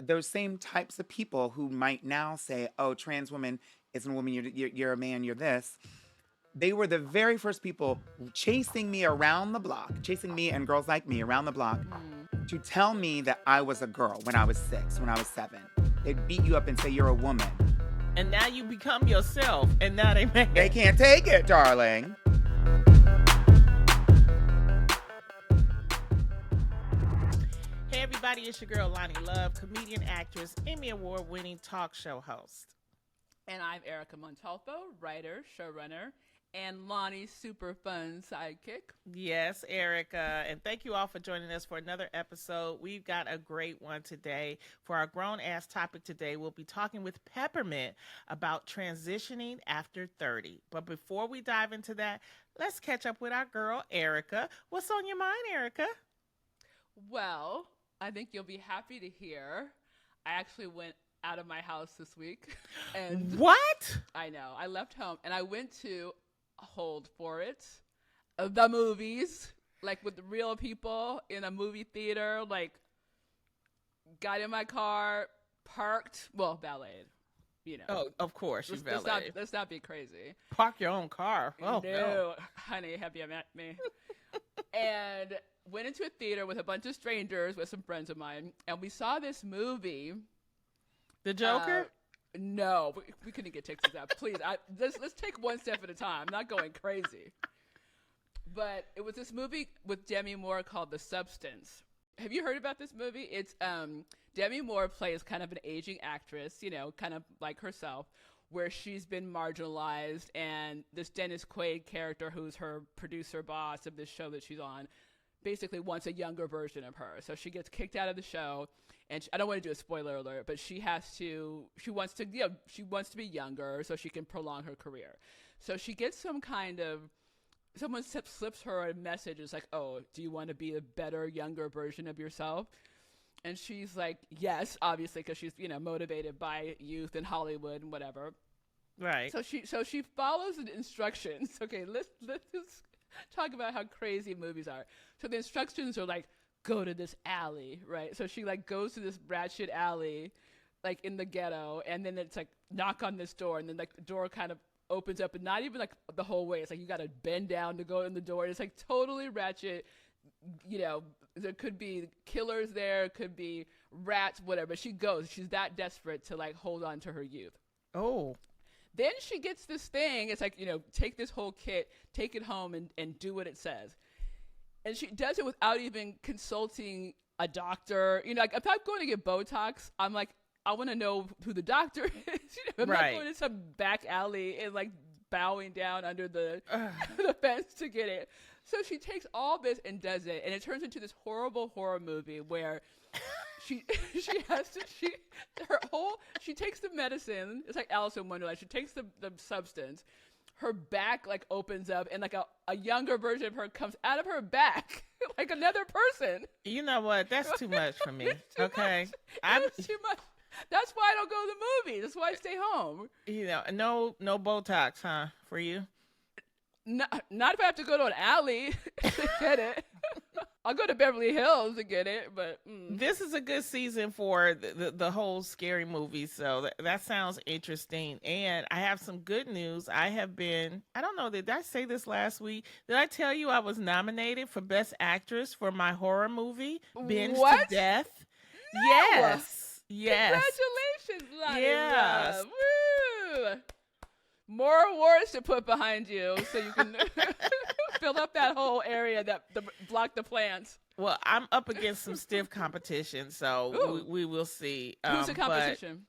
those same types of people who might now say, "Oh, trans woman isn't a woman. You're a man. You're this." They were the very first people chasing me around the block, chasing me and girls like me around the block Mm. to tell me that I was a girl when I was 6, when I was 7. They'd beat you up and say you're a woman. And now you become yourself, and now they mad. They can't take it, darling. Hey everybody, it's your girl Loni Love, comedian, actress, Emmy Award-winning talk show host. And I'm Erica Montolfo, writer, showrunner, and Lonnie's super fun sidekick. Yes, Erica, and thank you all for joining us for another episode. We've got a great one today. For our grown-ass topic today, we'll be talking with Peppermint about transitioning after 30. But before we dive into that, let's catch up with our girl, Erica. What's on your mind, Erica? Well, I think you'll be happy to hear I actually went out of my house this week. And What? I know. I left home and I went to, hold for it, the movies, like with real people in a movie theater, like got in my car, parked, well, valeted, you know. Oh, of course, you valeted. Let's not be crazy. Park your own car. Oh, no. Honey, have you met me? And went into a theater with a bunch of strangers with some friends of mine, and we saw this movie. The Joker? No, we couldn't get tickets out. Please, let's take one step at a time. I'm not going crazy. But it was this movie with Demi Moore called The Substance. Have you heard about this movie? It's Demi Moore plays kind of an aging actress, you know, kind of like herself, where she's been marginalized, and this Dennis Quaid character, who's her producer boss of this show that she's on, basically wants a younger version of her. So she gets kicked out of the show, and I don't want to do a spoiler alert, but she wants to be younger so she can prolong her career. So she gets someone slips her a message. It's like, oh, do you want to be a better, younger version of yourself? And she's like, yes, obviously, because she's, motivated by youth and Hollywood and whatever. Right. So she follows the instructions. Okay, let's just talk about how crazy movies are. So the instructions are like, go to this alley, right? So she like goes to this ratchet alley, like in the ghetto, and then it's like knock on this door, and then like the door kind of opens up, and not even like the whole way. It's like you got to bend down to go in the door. It's like totally ratchet. There could be killers there, could be rats, whatever. She goes. She's that desperate to like hold on to her youth. Oh. Then she gets this thing. It's like, take this whole kit, take it home and do what it says. And she does it without even consulting a doctor. Like if I'm going to get Botox, I'm like, I want to know who the doctor is. I'm not going to some back alley and like bowing down under the fence to get it. So she takes all this and does it, and it turns into this horrible horror movie where she takes the medicine. It's like Alice in Wonderland. She takes the substance. Her back like opens up, and like a younger version of her comes out of her back, like another person. You know what? That's too much for me. Okay, it's too much. That's why I don't go to the movies. That's why I stay home. No Botox, huh? For you? Not if I have to go to an alley to get it. I'll go to Beverly Hills to get it, but This is a good season for the whole scary movie, so that sounds interesting. And I have some good news. I don't know, did I say this last week? Did I tell you I was nominated for Best Actress for my horror movie, Binge to Death? No. Yes. Congratulations, Loni. Yes. Woo! More awards to put behind you so you can fill up that whole area that block the plants. Well, I'm up against some stiff competition, so we will see. Who's the competition?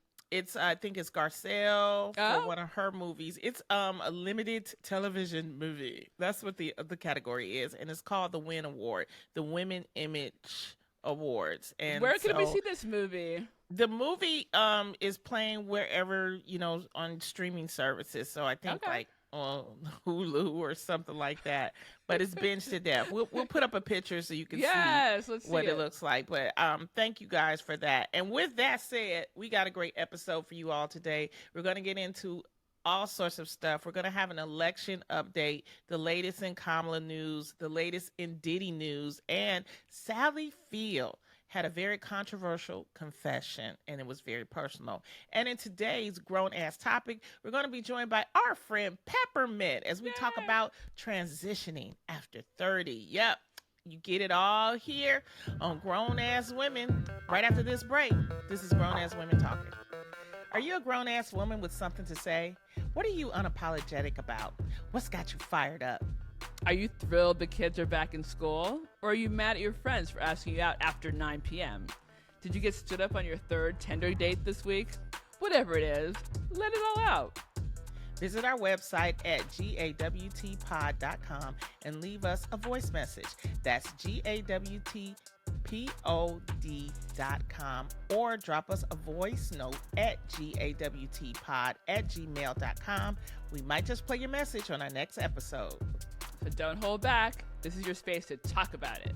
I think it's Garcelle for one of her movies. It's a limited television movie. That's what the category is, and it's called the WIN Award, the Women Image Awards. And where can we see this movie? The movie is playing wherever, on streaming services. So I think like on Hulu or something like that. But it's Binge to Death. We'll put up a picture so you can see what it looks like. But thank you guys for that. And with that said, we got a great episode for you all today. We're going to get into all sorts of stuff. We're going to have an election update, the latest in Kamala news, the latest in Diddy news, and Sally Field had a very controversial confession, and it was very personal. And in today's grown-ass topic, we're going to be joined by our friend Peppermint as we talk about transitioning after 30. Yep, you get it all here on Grown-Ass Women right after this break. This is Grown-Ass Women Talking. Are you a grown-ass woman with something to say? What are you unapologetic about? What's got you fired up? Are you thrilled the kids are back in school? Or are you mad at your friends for asking you out after 9 p.m.? Did you get stood up on your third Tinder date this week? Whatever it is, let it all out. Visit our website at gawtpod.com and leave us a voice message. That's gawtpod.com, or drop us a voice note at gawtpod@gmail.com. We might just play your message on our next episode. So don't hold back. This is your space to talk about it.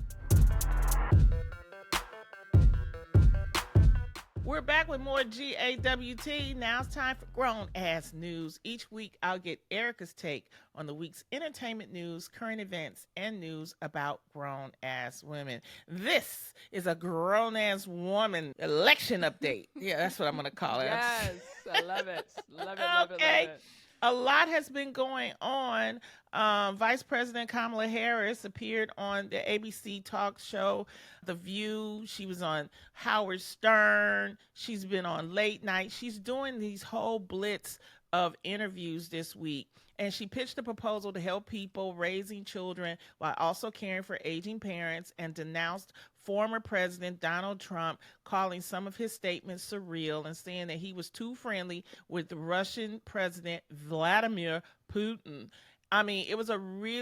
We're back with more GAWT. Now it's time for Grown Ass News. Each week, I'll get Erica's take on the week's entertainment news, current events, and news about grown ass women. This is a grown ass woman election update. Yeah, that's what I'm going to call it. Yes, I love it. Love it, love it, love it. A lot has been going on. Vice President Kamala Harris appeared on the ABC talk show, The View. She was on Howard Stern. She's been on Late Night. She's doing these whole blitz of interviews this week. And she pitched a proposal to help people raising children while also caring for aging parents, and denounced former President Donald Trump, calling some of his statements surreal and saying that he was too friendly with the Russian President Vladimir Putin. I mean, it was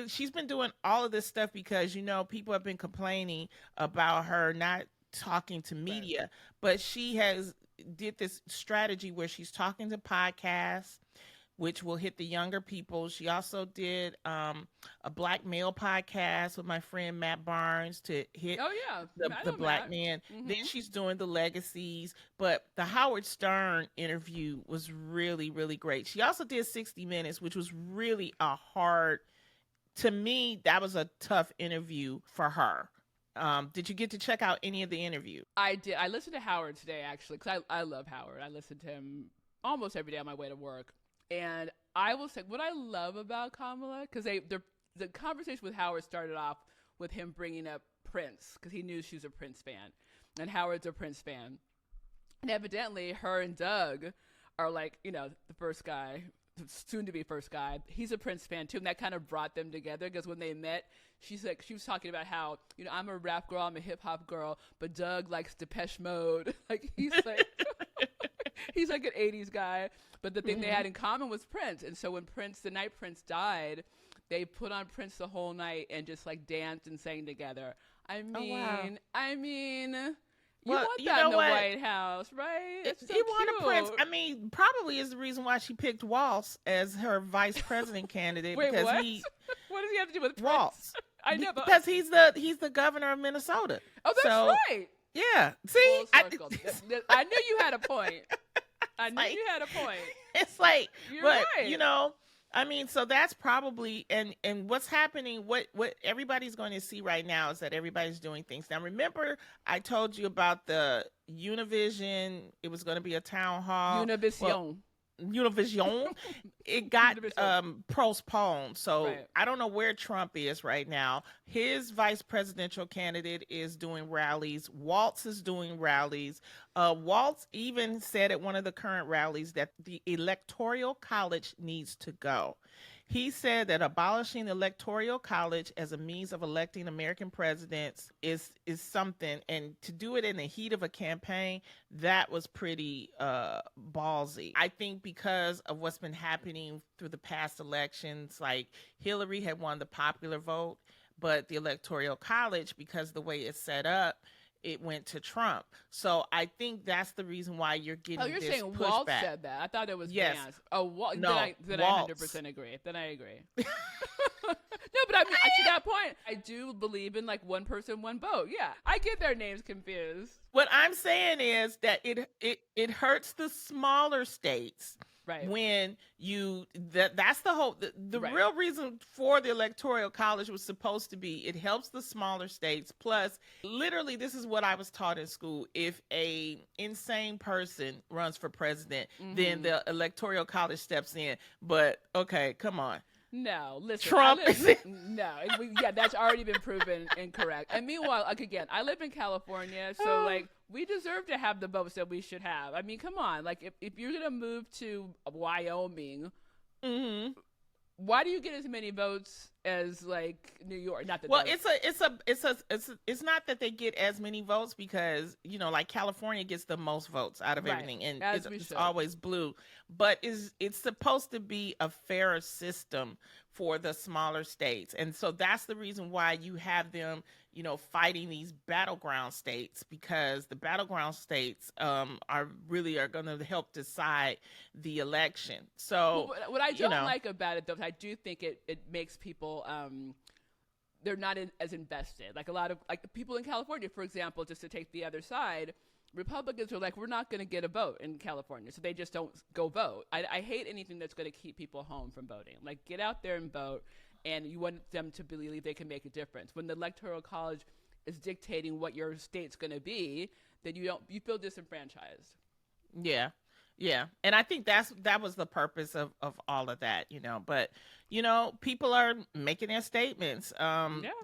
she's been doing all of this stuff because, people have been complaining about her not talking to media, but she did this strategy where she's talking to podcasts, which will hit the younger people. She also did a black male podcast with my friend Matt Barnes to hit the black man. Mm-hmm. Then she's doing the legacies. But the Howard Stern interview was really, really great. She also did 60 Minutes, which was really to me, that was a tough interview for her. Did you get to check out any of the interview? I did. I listened to Howard today, actually, because I love Howard. I listen to him almost every day on my way to work. And I will say what I love about Kamala, because the conversation with Howard started off with him bringing up Prince, because he knew she was a Prince fan, and Howard's a Prince fan. And evidently, her and Doug are like, the first guy, soon to be first guy. He's a Prince fan too, and that kind of brought them together, because when they met, she was talking about how, I'm a rap girl, I'm a hip hop girl, but Doug likes Depeche Mode. Like he's like. He's like an 80s guy, but the thing they had in common was Prince. And so when the night Prince died, they put on Prince the whole night and just like danced and sang together. You want that in the White House, right? It's so he wanted Prince. I mean, probably is the reason why she picked Waltz as her vice president candidate. Wait, because what? What does he have to do with Waltz? Prince? I know, but because he's the governor of Minnesota. Oh, that's right. Yeah. See, I knew you had a point. You had a point. It's like, you're but right. So that's probably, and what's happening, what everybody's going to see right now is that everybody's doing things. Now, remember, I told you about the Univision. It was going to be a town hall. Univision. It got postponed. So right. I don't know where Trump is right now. His vice presidential candidate is doing rallies. Waltz is doing rallies. Waltz even said at one of the current rallies that the Electoral College needs to go. He said that abolishing the Electoral College as a means of electing American presidents is something, and to do it in the heat of a campaign, that was pretty ballsy. I think because of what's been happening through the past elections, like Hillary had won the popular vote, but the Electoral College, because the way it's set up, it went to Trump. So I think that's the reason why you're getting this pushback. Oh, you're saying Walt said that. I thought it was yes. Vance. Oh, no, then I 100% agree. Then I agree. No, but I mean, to that point, I do believe in like one person, one vote. Yeah, I get their names confused. What I'm saying is that it hurts the smaller states Right. When that's the whole the Right. real reason for the electoral college was supposed to be it helps the smaller states. Plus, literally, this is what I was taught in school: if a insane person runs for president, then the electoral college steps in. But okay, come on. No, listen. Trump That's already been proven incorrect. And meanwhile, like again, I live in California, so like we deserve to have the votes that we should have. I mean, come on, like if you're gonna move to Wyoming, why do you get as many votes as like New York? Not that. Well, it's not that they get as many votes because like California gets the most votes out of everything, and it's always blue. But it's supposed to be a fairer system for the smaller states, and so that's the reason why you have them, fighting these battleground states, because the battleground states are going to help decide the election. So what I don't like about it, though, is I do think it makes people they're not as invested. Like a lot of people in California, for example, just to take the other side, Republicans are like, we're not going to get a vote in California, so they just don't go vote. I hate anything that's going to keep people home from voting. Like, get out there and vote, and you want them to believe they can make a difference. When the Electoral College is dictating what your state's going to be, then you feel disenfranchised. Yeah, and I think that was the purpose of all of that, But people are making their statements.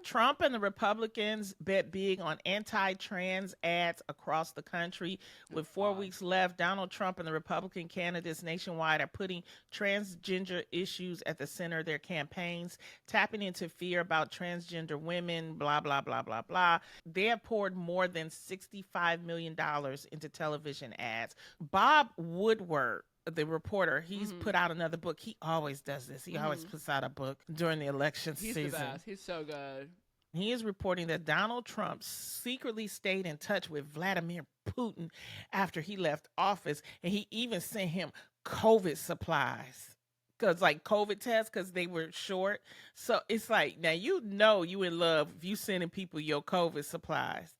Trump and the Republicans bet big on anti-trans ads across the country. With 4 weeks left, Donald Trump and the Republican candidates nationwide are putting transgender issues at the center of their campaigns, tapping into fear about transgender women, blah, blah, blah, blah, blah. They have poured more than $65 million into television ads. Bob Woodward, the reporter, he's put out another book. He always does this. He always puts out a book during the election season. He's the best. He's so good. He is reporting that Donald Trump secretly stayed in touch with Vladimir Putin after he left office, and he even sent him COVID supplies. Because COVID tests, because they were short. So it's like, now you in love if you sending people your COVID supplies.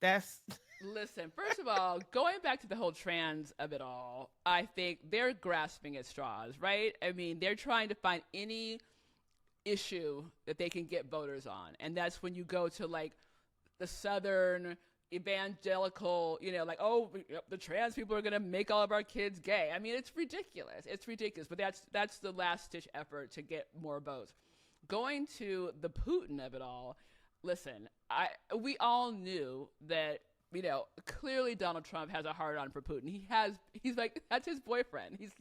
Listen, first of all, going back to the whole trans of it all, I think they're grasping at straws, right? I mean, they're trying to find any issue that they can get voters on. And that's when you go to the Southern evangelical, the trans people are going to make all of our kids gay. I mean, it's ridiculous. It's ridiculous. But that's the last ditch effort to get more votes. Going to the Putin of it all, listen, we all knew that, clearly Donald Trump has a hard on for Putin. He's like, that's his boyfriend. He's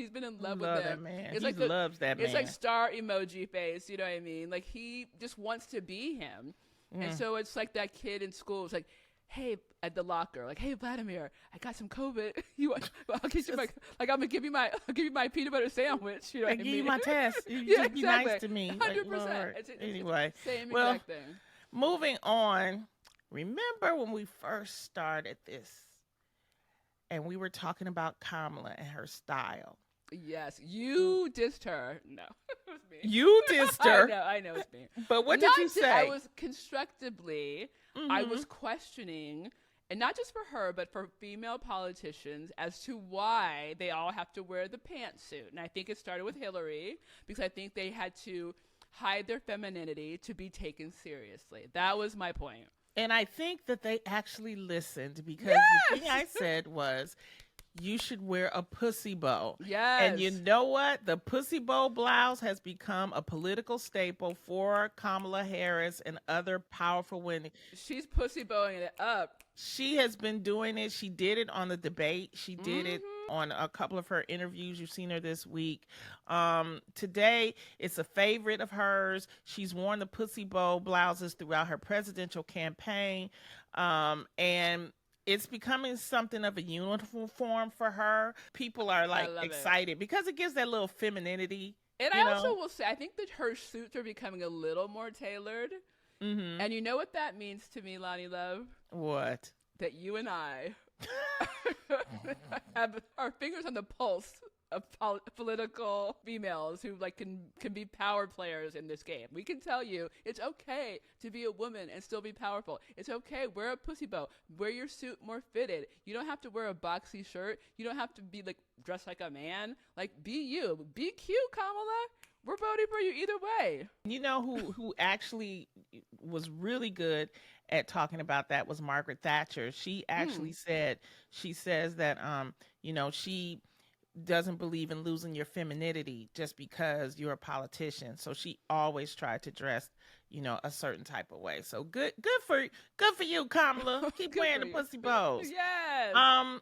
been in love with him. That man. It's loves that man. It's like star emoji face, you know what I mean? Like, he just wants to be him. And so it's like that kid in school. It's like, hey, at the locker, like, hey, Vladimir, I got some COVID. I'll give you I'm gonna give you my peanut butter sandwich. You know what I mean? Give you my test. You just be nice to me. 100%. Anyway, same exact thing. Moving on. Remember when we first started this and we were talking about Kamala and her style? Yes, you dissed her. No, it was me. You dissed her. I know it's me. But what did you say? I was constructively, I was questioning, and not just for her, but for female politicians, as to why they all have to wear the pantsuit. And I think it started with Hillary, because I think they had to hide their femininity to be taken seriously. That was my point. And I think that they actually listened, because the thing I said was, you should wear a pussy bow. Yes. And you know what? The pussy bow blouse has become a political staple for Kamala Harris and other powerful women. She's pussy bowing it up. She has been doing it. She did it on the debate. She did it on a couple of her interviews. You've seen her this week. Today, it's a favorite of hers. She's worn the pussy bow blouses throughout her presidential campaign. And it's becoming something of a uniform for her. People are excited because it gives that little femininity. And I also will say, I think that her suits are becoming a little more tailored. Mm-hmm. And you know what that means to me, Loni Love? What? That you and I have our fingers on the pulse of political females who like can be power players in this game. We can tell you it's okay to be a woman and still be powerful. It's okay, wear a pussy bow, wear your suit more fitted. You don't have to wear a boxy shirt. You don't have to be like dressed like a man. Like, be you. Be cute, Kamala. We're voting for you either way. You know who actually was really good at talking about that was Margaret Thatcher. She actually says that she doesn't believe in losing your femininity just because you're a politician. So she always tried to dress, a certain type of way. So good for you, Kamala. Keep wearing the pussy bows. Yes.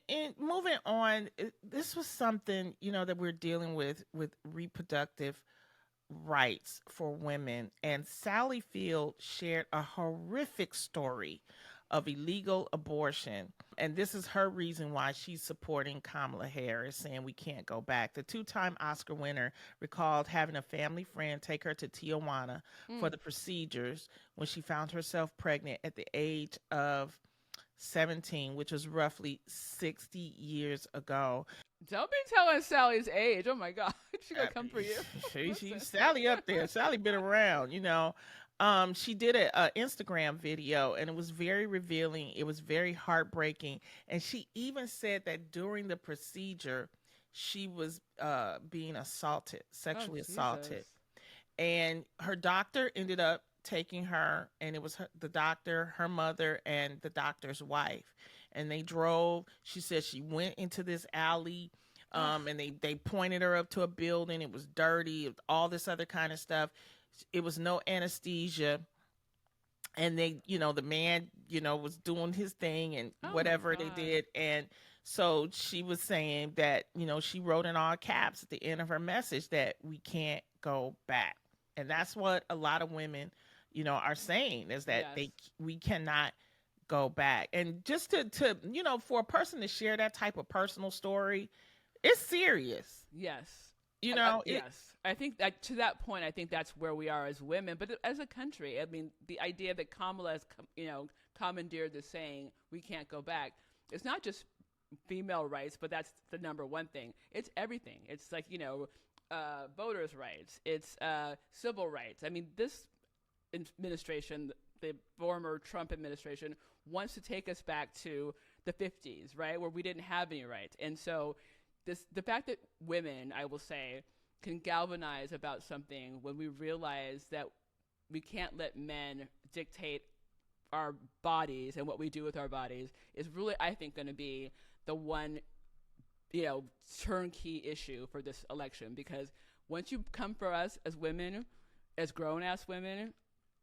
And moving on, this was something, that we're dealing with reproductive rights for women. And Sally Field shared a horrific story of illegal abortion. And this is her reason why she's supporting Kamala Harris, saying we can't go back. The 2-time Oscar winner recalled having a family friend take her to Tijuana for the procedures when she found herself pregnant at the age of 17, which was roughly 60 years ago. Don't be telling Sally's age. Oh my God. She gonna come for you. She's Sally up there. Sally been around, She did an Instagram video, and it was very revealing. It was very heartbreaking. And she even said that during the procedure, she was being assaulted, sexually assaulted. And her doctor ended up taking her, and it was the doctor, her mother, and the doctor's wife. And they drove. She said she went into this alley, and they pointed her up to a building. It was dirty, all this other kind of stuff. It was no anesthesia. And they, the man, was doing his thing and whatever they did. And so she was saying that, she wrote in all caps at the end of her message that we can't go back. And that's what a lot of women, are saying, is that we cannot go back. And just to for a person to share that type of personal story, it's serious. Yes. Yes. I think that to that point, I think that's where we are as women, but as a country, I mean, the idea that Kamala has, commandeered the saying, we can't go back. It's not just female rights, but that's the number one thing. It's everything. It's like, voters' rights. It's civil rights. I mean, this administration, the former Trump administration, wants to take us back to the 50s, right, where we didn't have any rights. And so the fact that women, I will say, can galvanize about something when we realize that we can't let men dictate our bodies and what we do with our bodies is really, I think, going to be the one, turnkey issue for this election. Because once you come for us as women, as grown-ass women,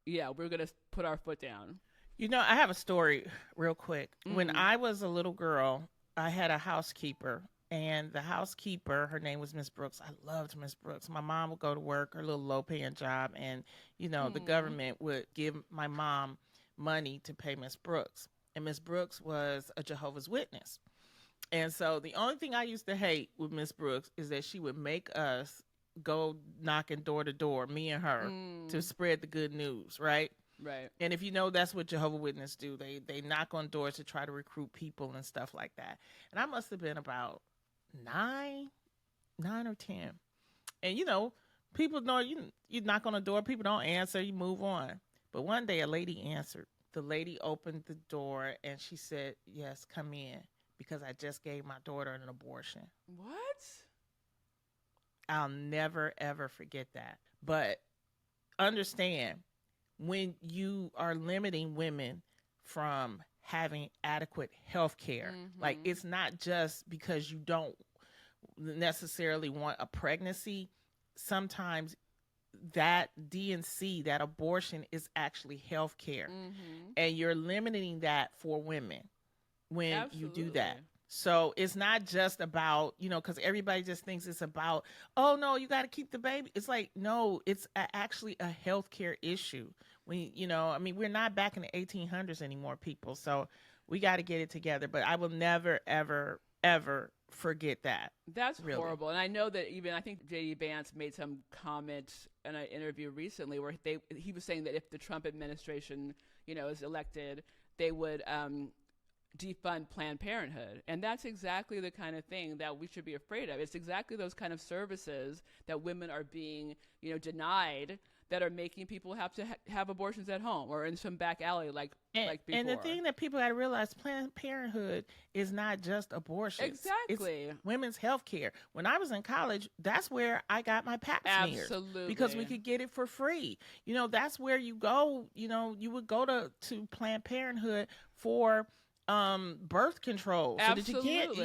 we're going to put our foot down. I have a story real quick. When I was a little girl, I had a housekeeper. And the housekeeper, her name was Miss Brooks. I loved Miss Brooks. My mom would go to work, her little low-paying job, and, the government would give my mom money to pay Miss Brooks. And Miss Brooks was a Jehovah's Witness. And so the only thing I used to hate with Miss Brooks is that she would make us go knocking door to door, me and her, to spread the good news, right? Right. And if that's what Jehovah's Witnesses do. They knock on doors to try to recruit people and stuff like that. And I must have been about 9 or 10. And people know you knock on the door, people don't answer, you move on. But one day a lady answered. The lady opened the door and she said, "Yes, come in, because I just gave my daughter an abortion." What? I'll never ever forget that. But understand, when you are limiting women from having adequate health care, like, it's not just because you don't necessarily want a pregnancy. Sometimes that D&C, that abortion, is actually health care. And you're limiting that for women when you do that. So it's not just about, because everybody just thinks it's about, oh no, you got to keep the baby. It's like, no, it's actually a healthcare issue. We're not back in the 1800s anymore, people. So we got to get it together. But I will never, ever, ever forget that. That's really horrible. And I know that I think J.D. Vance made some comments in an interview recently where he was saying that if the Trump administration, is elected, they would defund Planned Parenthood. And that's exactly the kind of thing that we should be afraid of. It's exactly those kind of services that women are being, denied, that are making people have to have abortions at home or in some back alley like before. And the thing that people got to realize, Planned Parenthood is not just abortion. Exactly. It's women's health care. When I was in college, that's where I got my pap smears. Absolutely. Because we could get it for free. That's where you go. You would go to Planned Parenthood for birth control. Absolutely. So that you can't, so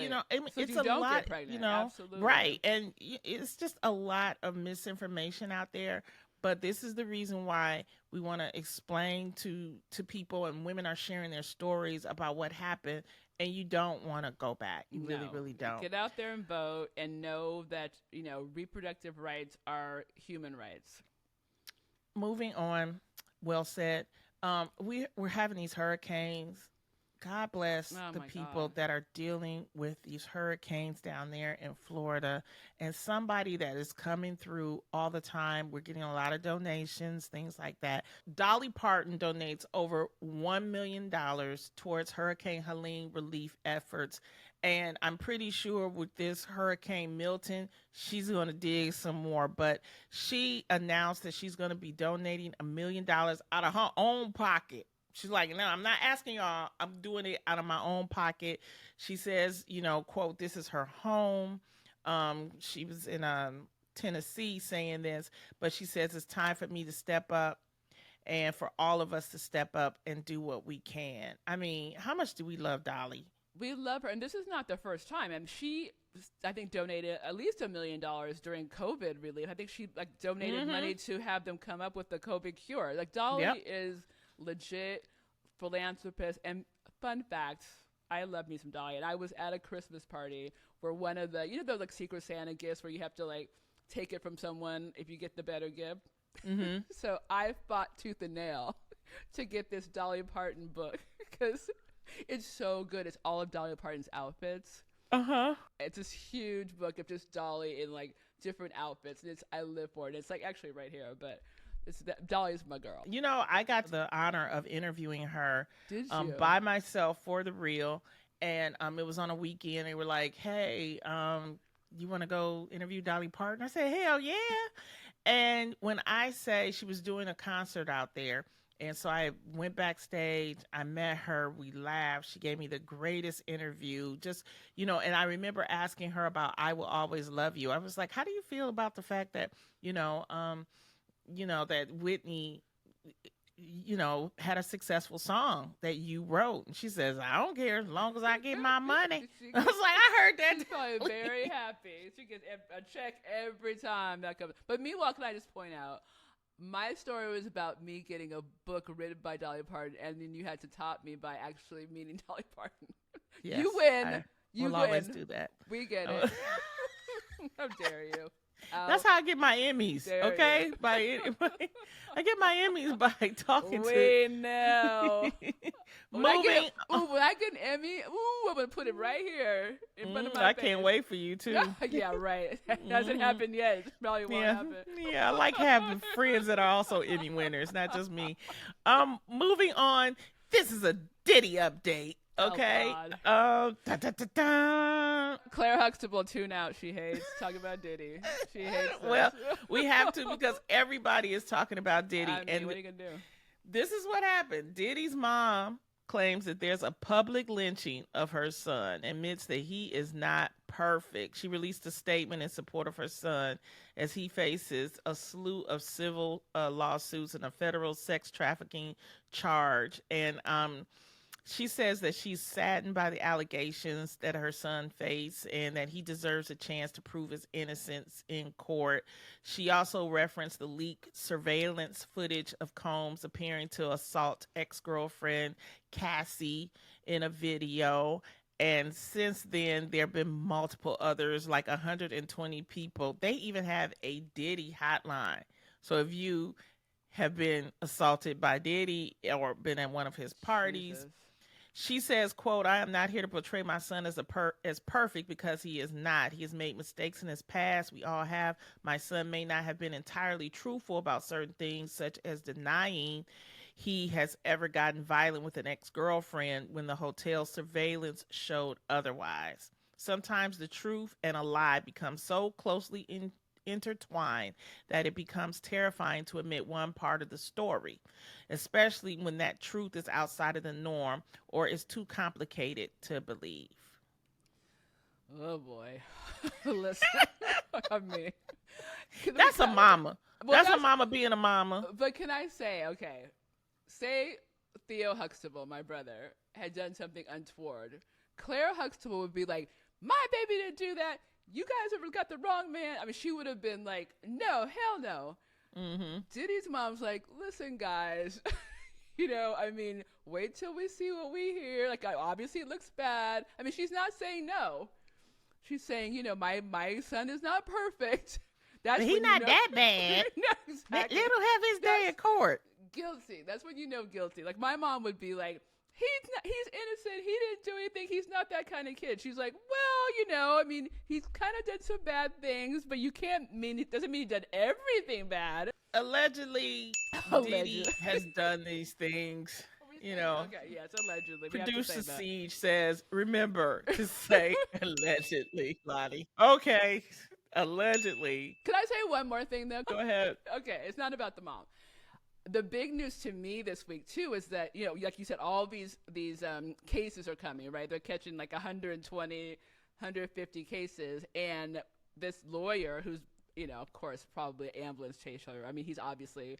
it's you a don't lot, get pregnant. Absolutely. Right. And it's just a lot of misinformation out there. But this is the reason why we want to explain to people, and women are sharing their stories about what happened, and you don't want to go back. You really, really don't. Get out there and vote and know that, reproductive rights are human rights. Moving on, well said. We're having these hurricanes. God bless the people that are dealing with these hurricanes down there in Florida, and somebody that is coming through all the time. We're getting a lot of donations, things like that. Dolly Parton donates over $1 million towards Hurricane Helene relief efforts. And I'm pretty sure with this Hurricane Milton, she's going to dig some more. But she announced that she's going to be donating $1 million out of her own pocket. She's like, no, I'm not asking y'all. I'm doing it out of my own pocket. She says, quote, this is her home. She was in Tennessee saying this, but she says it's time for me to step up and for all of us to step up and do what we can. I mean, how much do we love Dolly? We love her. And this is not the first time. And she, I think, donated at least $1 million during COVID relief. I think she donated money to have them come up with the COVID cure. Dolly is legit philanthropist. And fun fact, I love me some Dolly. And I was at a Christmas party where one of the, those Secret Santa gifts where you have to take it from someone if you get the better gift. Mm-hmm. So I fought tooth and nail to get this Dolly Parton book because it's so good. It's all of Dolly Parton's outfits. It's this huge book of just Dolly in different outfits, and I live for it. It's actually right here, but Dolly's my girl. I got the honor of interviewing her. Did you? By myself for The Real, and it was on a weekend. They were like, hey, you want to go interview Dolly Parton? I said, hell yeah. And when I say she was doing a concert out there, and so I went backstage, I met her, we laughed, she gave me the greatest interview, just, and I remember asking her about I Will Always Love You. I was like, how do you feel about the fact that, that Whitney, had a successful song that you wrote? And she says, I don't care as long as I get my money. I was like, I heard that. She's probably very happy. She gets a check every time that comes. But meanwhile, can I just point out, my story was about me getting a book written by Dolly Parton, and then you had to top me by actually meeting Dolly Parton. Yes, you win. You win. Always do that. We get it. How dare you? That's how I get my Emmys, okay? I get my Emmys by talking to. We know. When I get an Emmy, I'm gonna put it right here in front of my face. I can't wait for you too. Yeah, right. It hasn't happened yet. It probably won't happen. Yeah, I like having friends that are also Emmy winners, not just me. Moving on. This is a Diddy update. Okay. Oh, Claire Huxtable, tune out. She hates talking about Diddy. She hates this. Well, we have to because everybody is talking about Diddy. And what are you gonna do? This is what happened. Diddy's mom claims that there's a public lynching of her son, admits that he is not perfect. She released a statement in support of her son as he faces a slew of civil lawsuits and a federal sex trafficking charge. And she says that she's saddened by the allegations that her son faced and that he deserves a chance to prove his innocence in court. She also referenced the leaked surveillance footage of Combs appearing to assault ex-girlfriend Cassie in a video. And since then, there have been multiple others, like 120 people. They even have a Diddy hotline. So if you have been assaulted by Diddy or been at one of his parties, Jesus. She says, quote, I am not here to portray my son as as perfect because he is not. He has made mistakes in his past. We all have. My son may not have been entirely truthful about certain things, such as denying he has ever gotten violent with an ex-girlfriend when the hotel surveillance showed otherwise. Sometimes the truth and a lie become so closely intertwined that it becomes terrifying to admit one part of the story, especially when that truth is outside of the norm or is too complicated to believe. Oh boy. Listen, I mean, that's a mama. Well, that's a mama being a mama. But can I say, okay, say Theo Huxtable, my brother, had done something untoward. Claire Huxtable would be like, my baby didn't do that. You guys have got the wrong man. I mean, she would have been like, no, hell no. Mm-hmm. Diddy's mom's like, listen, guys, I mean, wait till we see what we hear. Like, obviously it looks bad. I mean, she's not saying no. She's saying, my son is not perfect. But he's not that bad. No, exactly. Let him have his day in court. Guilty. That's when you know guilty. Like, my mom would be like, he's innocent. He didn't do anything. He's not that kind of kid. She's like, well, I mean, he's kind of done some bad things, but it doesn't mean he did everything bad. Allegedly, Diddy has done these things. Okay, yeah, it's allegedly. Producer Siege says, remember to say allegedly, Lottie. Okay, allegedly. Can I say one more thing, though? Go ahead. Okay, it's not about the mom. The big news to me this week, too, is that, like you said, all these cases are coming, right? They're catching like 120, 150 cases. And this lawyer who's, of course, probably an ambulance chaser. I mean, he's obviously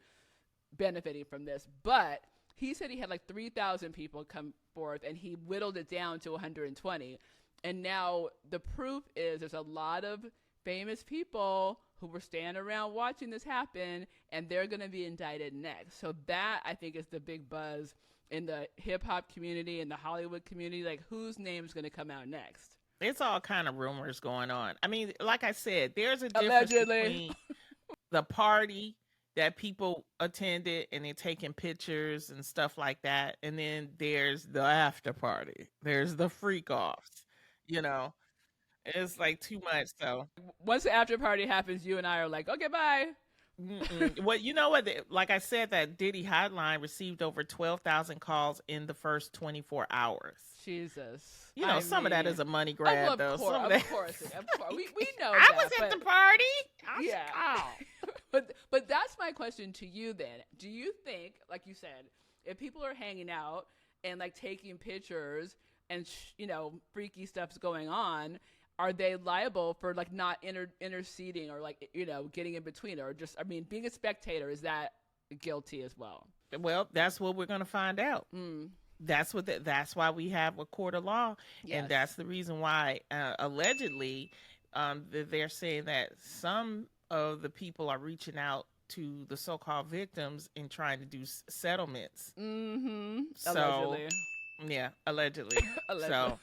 benefiting from this. But he said he had like 3,000 people come forth, and he whittled it down to 120. And now the proof is there's a lot of famous people who were standing around watching this happen, and they're going to be indicted next. So that, I think, is the big buzz in the hip-hop community and the Hollywood community. Like, whose name's going to come out next? It's all kind of rumors going on. I mean, like I said, there's a difference between the party that people attended and they're taking pictures and stuff like that, and then there's the after party. There's the freak-offs, It's like too much. So once the after party happens, you and I are like, okay, bye. Well, you know what? Like I said, that Diddy hotline received over 12,000 calls in the first 24 hours. Jesus. Some of that is a money grab, though. Of course. We know I was at the party. Yeah. But that's my question to you then. Do you think, like you said, if people are hanging out and like taking pictures and, freaky stuff's going on, are they liable for like not interceding or like, getting in between, or just, being a spectator, is that guilty as well? Well, that's what we're going to find out. That's why we have a court of law. Yes. And that's the reason why allegedly they're saying that some of the people are reaching out to the so-called victims and trying to do settlements. Mm-hmm. So, allegedly. Yeah, allegedly. So,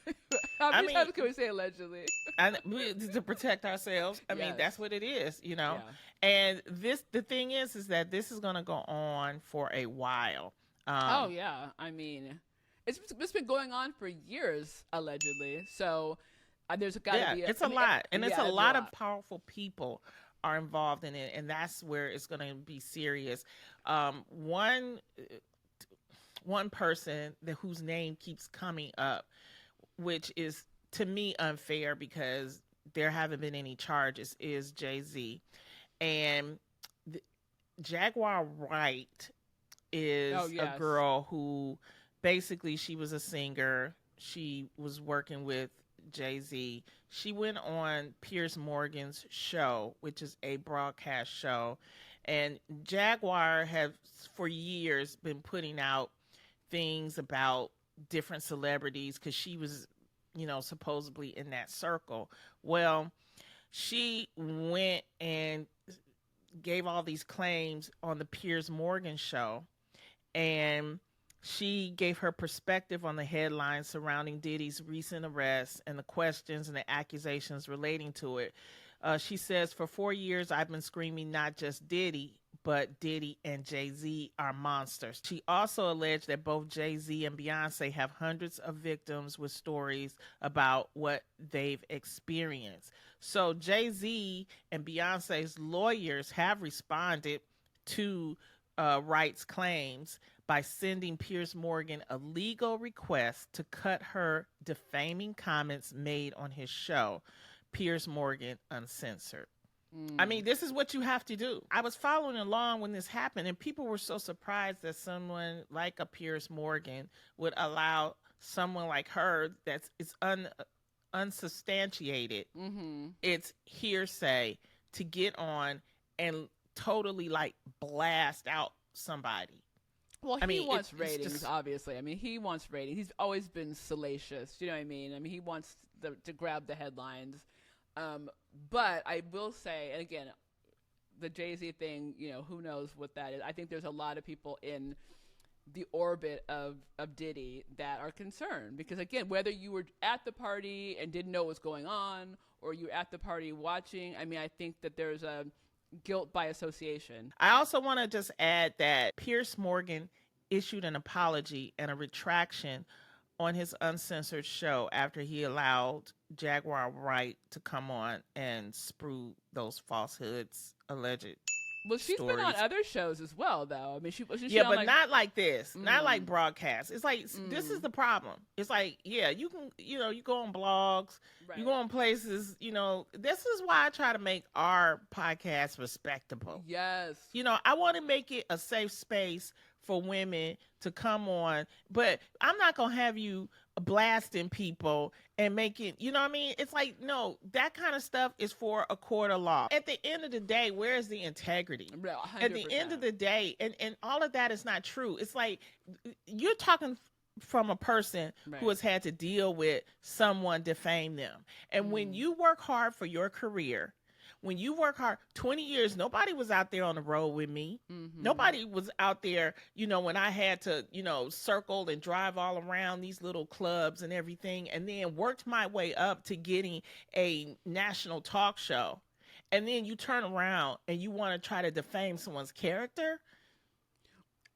how many times can we say allegedly? To protect ourselves. I mean, that's what it is, Yeah. And the thing is that this is going to go on for a while. Oh yeah, it's been going on for years, allegedly. So there's got to be. It's a lot, and it's a lot of powerful people are involved in it, and that's where it's going to be serious. One person whose name keeps coming up, which is to me unfair because there haven't been any charges, is Jay-Z. And Jaguar Wright is a girl who basically, she was a singer. She was working with Jay-Z. She went on Piers Morgan's show, which is a broadcast show. And Jaguar has for years been putting out things about different celebrities because she was, supposedly in that circle. Well, she went and gave all these claims on the Piers Morgan show, and she gave her perspective on the headlines surrounding Diddy's recent arrest and the questions and the accusations relating to it. She says, for 4 years, I've been screaming not just Diddy, but Diddy and Jay-Z are monsters. She also alleged that both Jay-Z and Beyonce have hundreds of victims with stories about what they've experienced. So Jay-Z and Beyonce's lawyers have responded to Wright's claims by sending Piers Morgan a legal request to cut her defaming comments made on his show, Piers Morgan Uncensored. I mean, this is what you have to do. I was following along when this happened, and people were so surprised that someone like a Piers Morgan would allow someone like her that's unsubstantiated, it's hearsay, to get on and totally like blast out somebody. Well, he wants ratings, obviously. I mean, he wants ratings. He's always been salacious. You know what I mean? I mean, he wants to grab the headlines. But I will say, and again, the Jay-Z thing, you know, who knows what that is. I think there's a lot of people in the orbit of Diddy that are concerned because, again, whether you were at the party and didn't know what was going on or you were at the party watching, I mean, I think that there's a guilt by association. I also want to just add that Piers Morgan issued an apology and a retraction on his Uncensored show after he allowed Jaguar Wright to come on and sprue those falsehoods, alleged Well, she's stories. been on other shows as well, though. I mean, she yeah, but like... not like this, not like broadcast. It's like this is the problem. It's like, yeah, you can, you know, you go on blogs, you go on places, you know. This is why I try to make our podcast respectable. Yes, you know, I want to make it a safe space for women to come on, but I'm not gonna have you blasting people and making, you know what I mean? It's like, no, that kind of stuff is for a court of law. At the end of the day, where is the integrity? 100%. At the end of the day, and all of that is not true. It's like you're talking from a person who has had to deal with someone defame them. And when you work hard for your career, when you work hard, 20 years, nobody was out there on the road with me. Nobody was out there, you know, when I had to, you know, circle and drive all around these little clubs and everything, and then worked my way up to getting a national talk show. And then you turn around and you want to try to defame someone's character.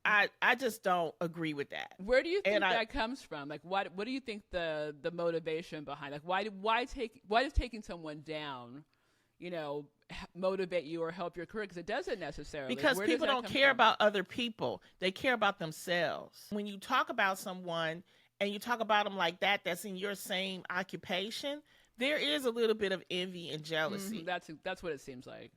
I just don't agree with that. Where do you think that comes from? Like, what do you think the motivation behind? Like, why does taking someone down, you know, motivate you or help your career? Because it doesn't necessarily. Because people don't care about other people. They care about themselves. When you talk about someone and you talk about them like that, that's in your same occupation, there is a little bit of envy and jealousy. That's what it seems like.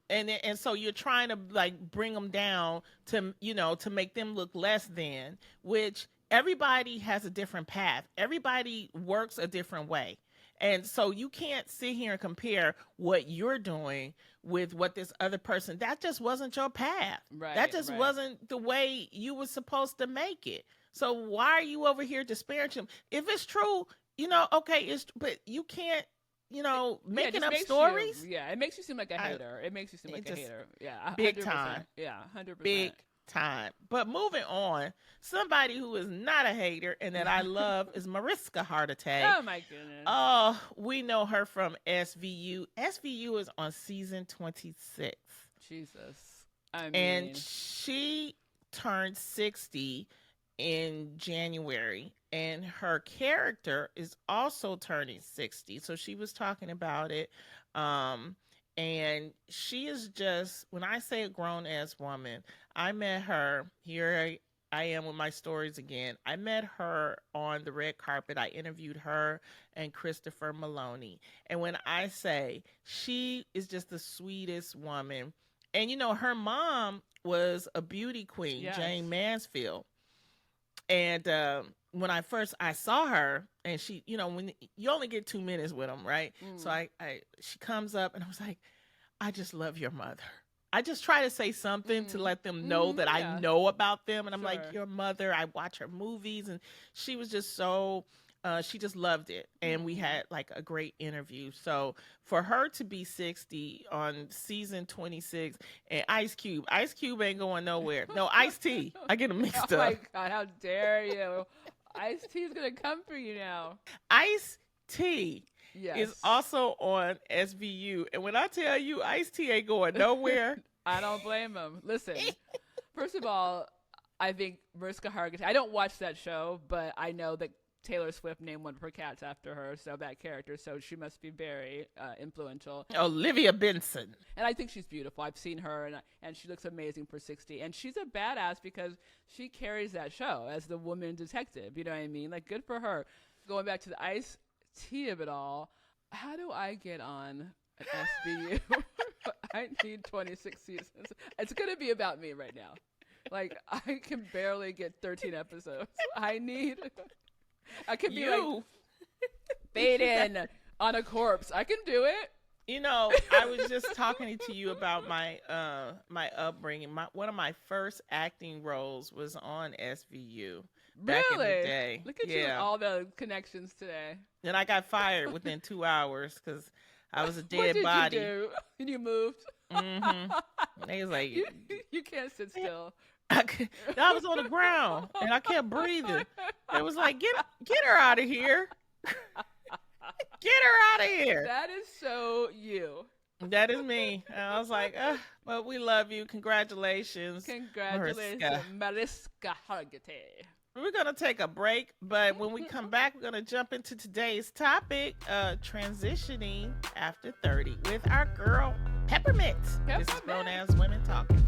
And so you're trying to like bring them down to, you know, to make them look less than, which everybody has a different path. Everybody works a different way. And so you can't sit here and compare what you're doing with what this other person, that just wasn't your path. That just wasn't the way you were supposed to make it. So why are you over here disparaging? If it's true, you know, okay, but you can't, you know, making up stories. It makes you seem like a hater. It makes you seem like a hater. Yeah. 100%. Big time. Yeah, 100%. Big time. But moving on, somebody who is not a hater and that I love is Mariska Hargitay. Oh my goodness. Oh, we know her from SVU. SVU is on season 26. Jesus. I mean... And she turned 60 in January, and her character is also turning 60. So she was talking about it. And she is just, when I say a grown-ass woman, I met her, here I am with my stories again. I met her on the red carpet. I interviewed her and Christopher Maloney. And when I say she is just the sweetest woman, and you know, her mom was a beauty queen, Jane Mansfield. And when I saw her, and she, you know, when you only get 2 minutes with them, right? So she comes up, and I was like, I just love your mother. I just try to say something to let them know that I know about them. And I'm like, your mother, I watch her movies. And she was just so, she just loved it. And we had like a great interview. So for her to be 60 on season 26, and Ice Cube ain't going nowhere. No, Ice-T. I get them mixed up. Oh my God, how dare you. Ice-T is going to come for you now. Ice-T. Is also on SVU. And when I tell you Ice-T ain't going nowhere. I don't blame him. Listen, first of all, I think Mariska Hargitay, I don't watch that show, but I know that Taylor Swift named one of her cats after her, so that character. So she must be very influential. Olivia Benson. And I think she's beautiful. I've seen her, and she looks amazing for 60. And she's a badass because she carries that show as the woman detective. You know what I mean? Like, good for her. Going back to the Ice T of it all, how do I get on an SVU? I need 26 seasons. It's going to be about me right now. Like, I can barely get 13 episodes. I can be like, fade in on a corpse. I can do it. You know, I was just talking to you about my my upbringing. One of my first acting roles was on SVU back in the day. Look at you and all the connections today. And I got fired within 2 hours because I was a dead body. What did you do? And you moved. Mm-hmm. They was like, you can't sit still. I was on the ground and I kept breathing. It was like, get her out of here. Get her out of here. That is so you. That is me. And I was like, well, we love you. Congratulations. Mariska Hargitay. We're going to take a break, but when we come back, we're going to jump into today's topic, transitioning after 30 with our girl, Peppermint. This is Grown Ass Women Talking.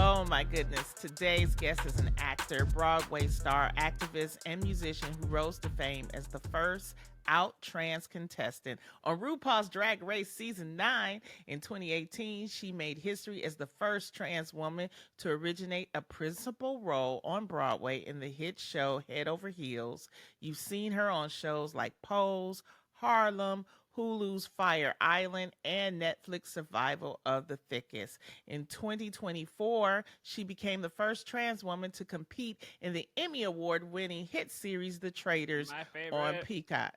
Oh my goodness. Today's guest is an actor, Broadway star, activist, and musician who rose to fame as the first out trans contestant on RuPaul's Drag Race Season 9 in 2018. She made history as the first trans woman to originate a principal role on Broadway in the hit show Head Over Heels. You've seen her on shows like Pose, Harlem, Hulu's Fire Island, and Netflix Survival of the Thickest. In 2024, she became the first trans woman to compete in the Emmy Award-winning hit series The Traitors on Peacock.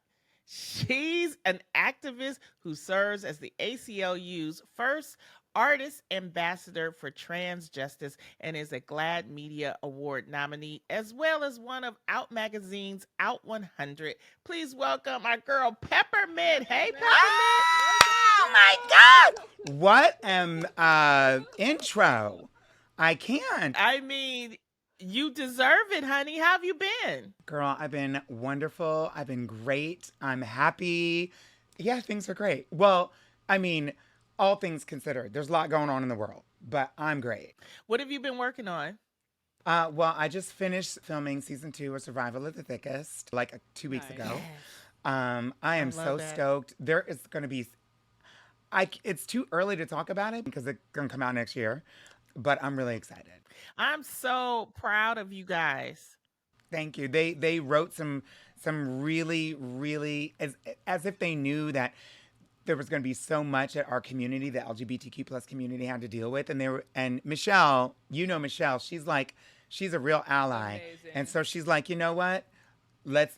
She's an activist who serves as the ACLU's first artist ambassador for trans justice and is a GLAAD Media Award nominee, as well as one of Out Magazine's Out 100. Please welcome our girl, Peppermint. Hey, Peppermint. Oh, my God. What an intro. I can't. I mean, you deserve it, honey. How have you been? Girl, I've been wonderful. I've been great. I'm happy. Yeah, things are great. Well, I mean, all things considered, there's a lot going on in the world, but I'm great. What have you been working on? Well, I just finished filming season 2 of Survival of the Thickest, like 2 weeks ago. I am so stoked. There is going to be, it's too early to talk about it because it's going to come out next year, but I'm really excited. I'm so proud of you guys. Thank you. They wrote some really, really, as if they knew that there was going to be so much that our community, the LGBTQ plus community, had to deal with. And Michelle, Michelle, she's a real ally. Amazing. And so she's like, you know what? Let's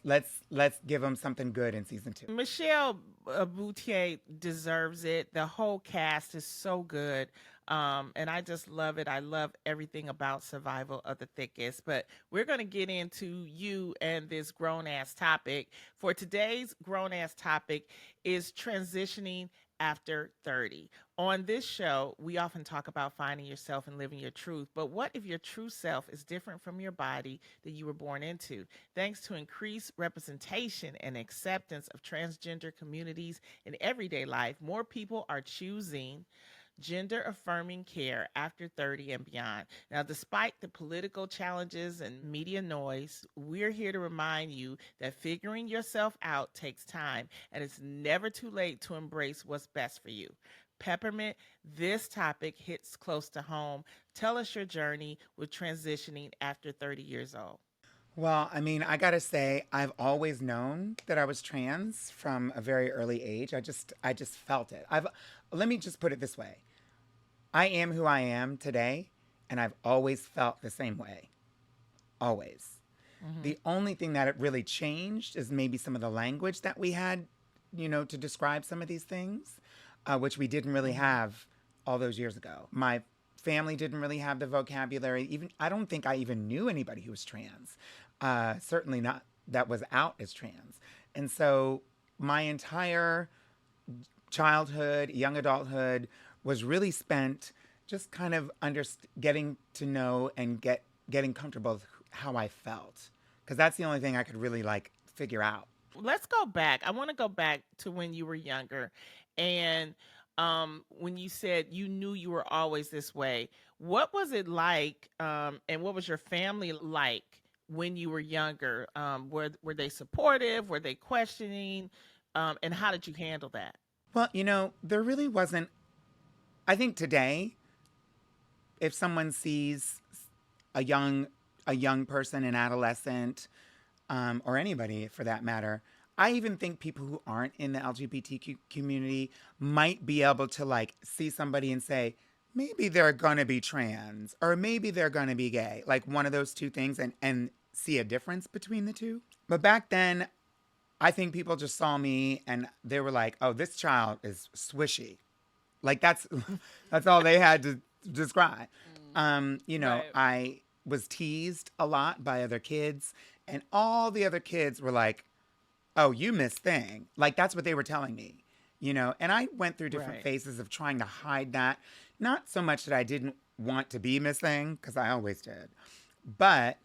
give them something good in season 2. Michelle Boutier deserves it. The whole cast is so good. And I just love it. I love everything about Survival of the Thickest. But we're going to get into you and this grown-ass topic. For today's grown-ass topic is transitioning after 30. On this show, we often talk about finding yourself and living your truth. But what if your true self is different from your body that you were born into? Thanks to increased representation and acceptance of transgender communities in everyday life, more people are choosing gender-affirming care after 30 and beyond. Now, despite the political challenges and media noise, we're here to remind you that figuring yourself out takes time, and it's never too late to embrace what's best for you. Peppermint, this topic hits close to home. Tell us your journey with transitioning after 30 years old. Well, I mean, I gotta say, I've always known that I was trans from a very early age. I just felt it. Let me just put it this way. I am who I am today, and I've always felt the same way. Always. Mm-hmm. The only thing that it really changed is maybe some of the language that we had, to describe some of these things, which we didn't really have all those years ago. My family didn't really have the vocabulary. I don't think I even knew anybody who was trans. Certainly not that was out as trans. And so my entire childhood, young adulthood was really spent just kind of getting to know and get getting comfortable with how I felt. Because that's the only thing I could really like figure out. Let's go back. I want to go back to when you were younger, and when you said you knew you were always this way. What was it like, and what was your family like when you were younger? Were they supportive? Were they questioning? And how did you handle that? Well, there really wasn't. I think today, if someone sees a young person, an adolescent, or anybody for that matter, I even think people who aren't in the LGBTQ community might be able to like see somebody and say, maybe they're gonna be trans or maybe they're gonna be gay, like one of those two things, and see a difference between the two. But back then, I think people just saw me and they were like, oh, this child is swishy. Like that's all they had to describe. Right. I was teased a lot by other kids, and all the other kids were like, oh, you Miss Thing. Like that's what they were telling me. And I went through different Right. phases of trying to hide that. Not so much that I didn't want to be Miss Thing, because I always did, but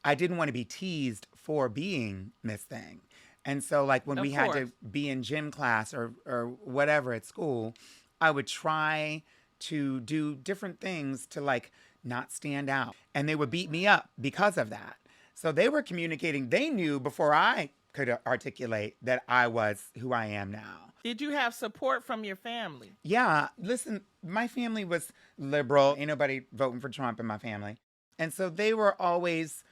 I didn't want to be teased for being Miss Thing. And so like when Of we had course. to be in gym class or whatever at school, I would try to do different things to like not stand out. And they would beat me up because of that. So they were communicating. They knew before I could articulate that I was who I am now. Did you have support from your family? Yeah, listen, my family was liberal. Ain't nobody voting for Trump in my family. And so they were always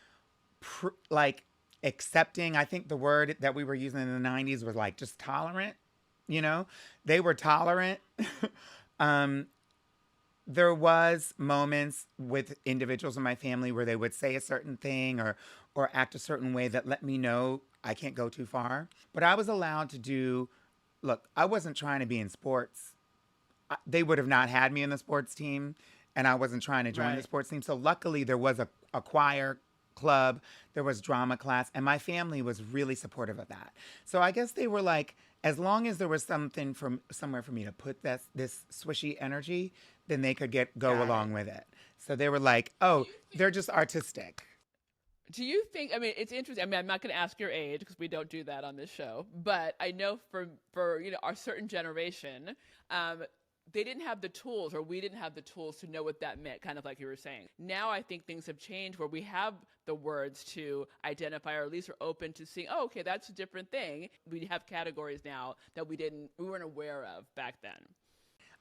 like accepting. I think the word that we were using in the 90s was like just tolerant. They were tolerant. um, there was moments with individuals in my family where they would say a certain thing or act a certain way that let me know I can't go too far. But I was allowed to do. Look, I wasn't trying to be in sports. They would have not had me in the sports team, and I wasn't trying to join the Right. sports team. So luckily, there was a choir club, there was drama class, and my family was really supportive of that. So I guess they were like, as long as there was something from somewhere for me to put this swishy energy, then they could go Got along it. with it. So they were like, oh, they're just artistic. Do you think? I mean, it's interesting. I mean, I'm not going to ask your age because we don't do that on this show. But I know for our certain generation, they didn't have the tools, or we didn't have the tools to know what that meant. Kind of like you were saying. Now I think things have changed where we have the words to identify, or at least are open to seeing. Oh, okay, that's a different thing. We have categories now that we weren't aware of back then.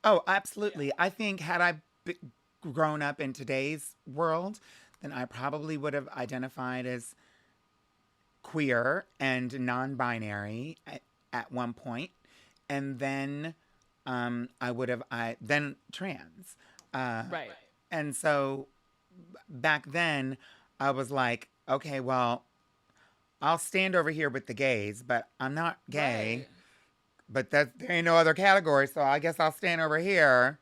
Oh, absolutely. I think had I grown up in today's world, then I probably would have identified as queer and non-binary at one point, and then I would have then trans. Right. And so back then, I was like, okay, well, I'll stand over here with the gays, but I'm not gay. Right. But there ain't no other category, so I guess I'll stand over here.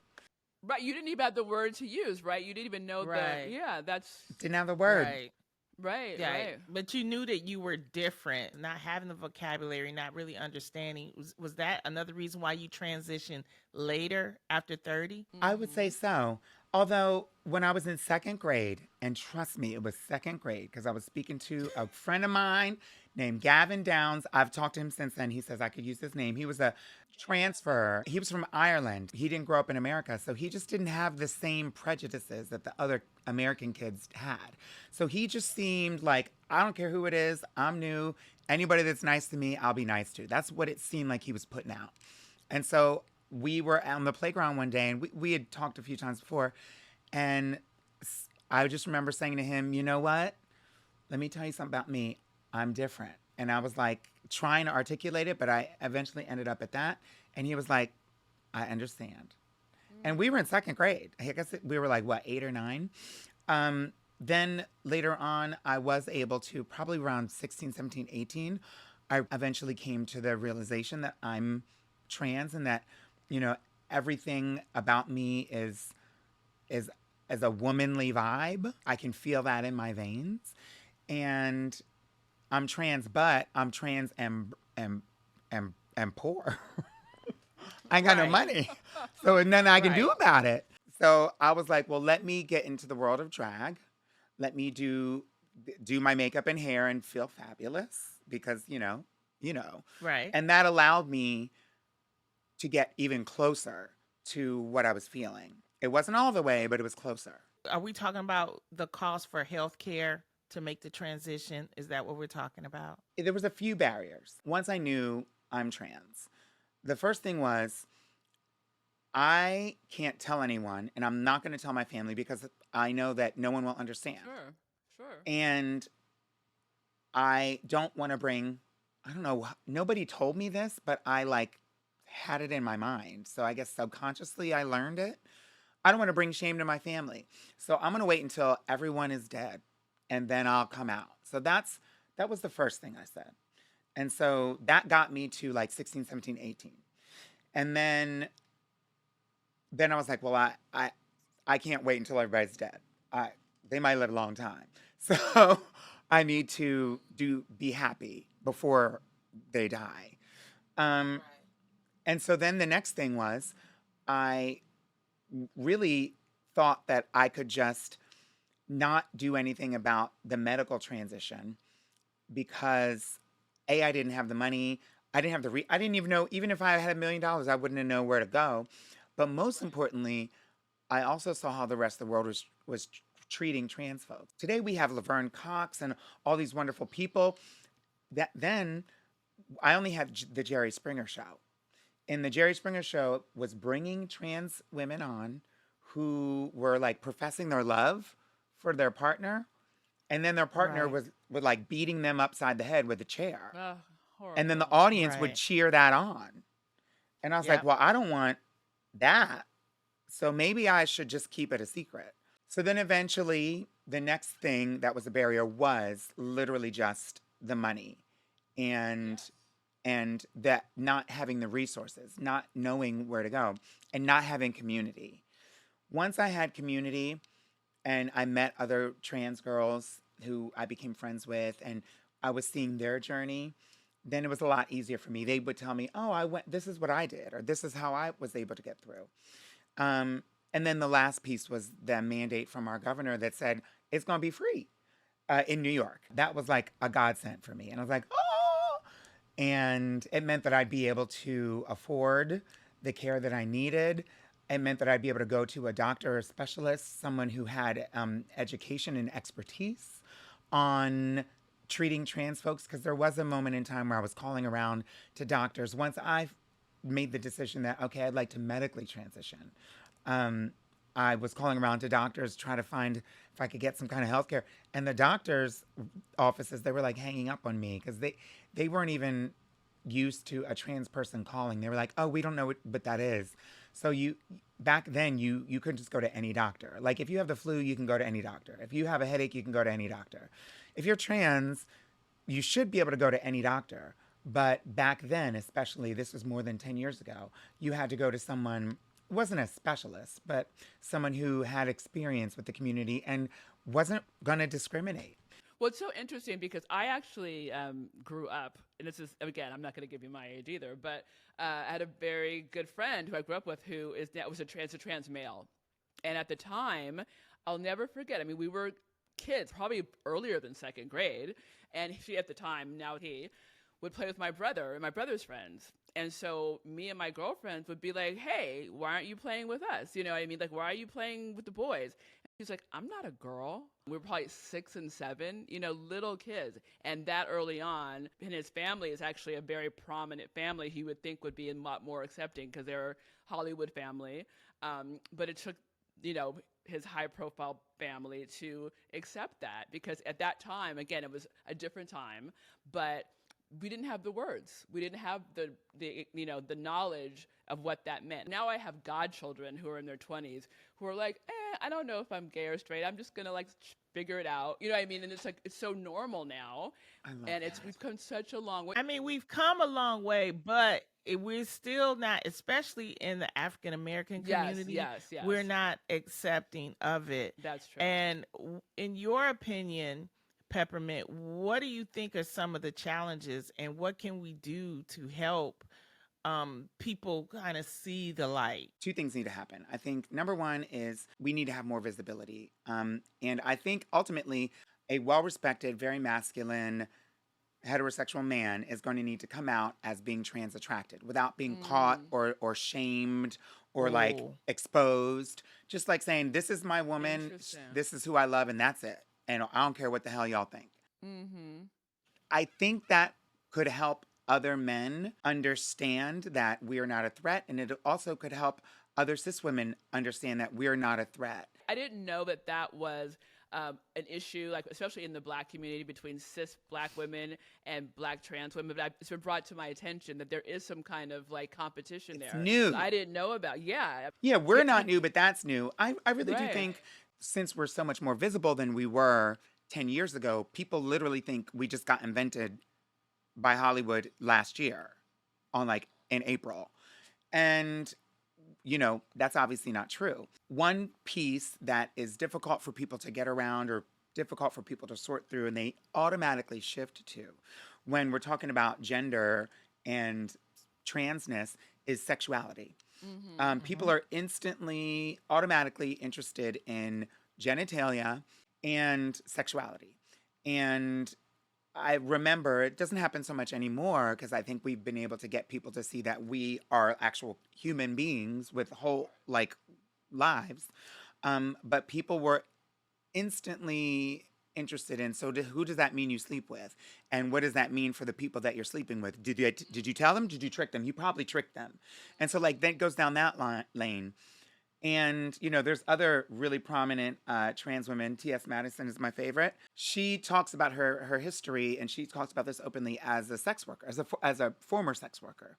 Right. You didn't even have the word to use, right? You didn't even know Right. Yeah, that's Didn't have the word. Right. right. Yeah. Right. But you knew that you were different, not having the vocabulary, not really understanding. Was that another reason why you transitioned later after 30? I would say so. Although when I was in second grade, and trust me, it was second grade because I was speaking to a friend of mine named Gavin Downs. I've talked to him since then. He says I could use his name. He was a transfer. He was from Ireland. He didn't grow up in America, so he just didn't have the same prejudices that the other American kids had. So he just seemed like, I don't care who it is. I'm new. Anybody that's nice to me, I'll be nice to. That's what it seemed like he was putting out. And so we were on the playground one day, and we had talked a few times before, and I just remember saying to him, you know what? Let me tell you something about me. I'm different. And I was like trying to articulate it, but I eventually ended up at that. And he was like, I understand. And we were in second grade. I guess we were like, what, 8 or 9? Then later on, I was able to, probably around 16, 17, 18, I eventually came to the realization that I'm trans and that, everything about me is a womanly vibe. I can feel that in my veins. And I'm trans, but I'm trans and poor. I ain't got no Right. money. So, and nothing I can do Right. about it. So I was like, well, let me get into the world of drag. let me do my makeup and hair and feel fabulous because, Right. And that allowed me to get even closer to what I was feeling. It wasn't all the way, but it was closer. Are we talking about the cost for health care to make the transition? Is that what we're talking about? There was a few barriers. Once I knew I'm trans, the first thing was I can't tell anyone, and I'm not going to tell my family because I know that no one will understand. Sure. And I don't want to bring, I don't know, nobody told me this, but I like had it in my mind. So I guess subconsciously I learned it. I don't want to bring shame to my family. So I'm going to wait until everyone is dead and then I'll come out. So that was the first thing I said. And so that got me to like 16, 17, 18. And then I was like, well, I can't wait until everybody's dead. They might live a long time. So I need to be happy before they die. Right. And so then the next thing was I really thought that I could just not do anything about the medical transition because I didn't have the money. I didn't have I didn't even know, even if I had $1 million, I wouldn't know where to go. But most importantly, I also saw how the rest of the world was treating trans folks. Today we have Laverne Cox and all these wonderful people. That then I only had the Jerry Springer show. And the Jerry Springer show was bringing trans women on who were like professing their love for their partner. And then their partner Right. was like beating them upside the head with a chair. Horrible. And then the audience would Right. cheer that on. And I was like, Yep. well, I don't want that. So maybe I should just keep it a secret. So then eventually the next thing that was a barrier was literally just the money and that not having the resources, not knowing where to go, and not having community. Once I had community and I met other trans girls who I became friends with and I was seeing their journey, then it was a lot easier for me. They would tell me, "Oh, this is what I did," or "This is how I was able to get through." And then the last piece was the mandate from our governor that said it's going to be free in New York. That was like a godsend for me. And I was like, oh! And it meant that I'd be able to afford the care that I needed. It meant that I'd be able to go to a doctor or a specialist, someone who had education and expertise on treating trans folks. Because there was a moment in time where I was calling around to doctors. Once I made the decision that, okay, I'd like to medically transition. I was calling around to doctors trying to find if I could get some kind of health care. And the doctors' offices, they were like hanging up on me because they weren't even used to a trans person calling. They were like, oh, we don't know what that is. So back then you couldn't just go to any doctor. Like if you have the flu, you can go to any doctor. If you have a headache, you can go to any doctor. If you're trans, you should be able to go to any doctor. But back then, especially, this was more than 10 years ago, you had to go to someone, wasn't a specialist, but someone who had experience with the community and wasn't going to discriminate. Well, it's so interesting because I actually grew up, and this is, again, I'm not going to give you my age either, but I had a very good friend who I grew up with who was a trans male. And at the time, I'll never forget, I mean, we were kids, probably earlier than second grade, and she at the time, now he, would play with my brother and my brother's friends. And so me and my girlfriends would be like, hey, why aren't you playing with us? You know what I mean? Like, why are you playing with the boys? And she's like, I'm not a girl. We were probably 6 and 7, little kids. And that early on, and his family is actually a very prominent family he would think would be a lot more accepting because they're a Hollywood family. But it took, his high-profile family to accept that because at that time, again, it was a different time, but we didn't have the words. We didn't have the knowledge of what that meant. Now I have godchildren who are in their 20s who are like, I don't know if I'm gay or straight. I'm just going to figure it out. You know what I mean? And it's like, it's so normal now. And we've come such a long way. I mean, we've come a long way, but we're still not, especially in the African American community, yes. we're not accepting of it. That's true. And in your opinion, Peppermint, what do you think are some of the challenges and what can we do to help people kind of see the light? Two things need to happen. I think number one is we need to have more visibility. And I think ultimately a well-respected, very masculine, heterosexual man is going to need to come out as being trans attracted without being caught or shamed or like Oh. exposed. Just like saying, this is my woman, Interesting. this is who I love, and that's it. And I don't care what the hell y'all think. Mm-hmm. I think that could help other men understand that we are not a threat. And it also could help other cis women understand that we're not a threat. I didn't know that that was an issue, like especially in the Black community between cis Black women and Black trans women. But it's been brought to my attention that there is some kind of like competition It's there. new. I didn't know about. Yeah. Yeah, we're not new, but that's new. I really do Right. think since we're so much more visible than we were 10 years ago, people literally think we just got invented by Hollywood last year on like in April. And that's obviously not true. One piece that is difficult for people to get around or difficult for people to sort through and they automatically shift to when we're talking about gender and transness is sexuality. Mm-hmm. People are instantly, automatically interested in genitalia and sexuality. And I remember it doesn't happen so much anymore because I think we've been able to get people to see that we are actual human beings with whole like lives. But people were instantly interested in, so who does that mean you sleep with? And what does that mean for the people that you're sleeping with? Did you tell them? Did you trick them? You probably tricked them. And so like that goes down that lane. And, there's other really prominent trans women. T.S. Madison is my favorite. She talks about her history, and she talks about this openly as a sex worker, as a former sex worker.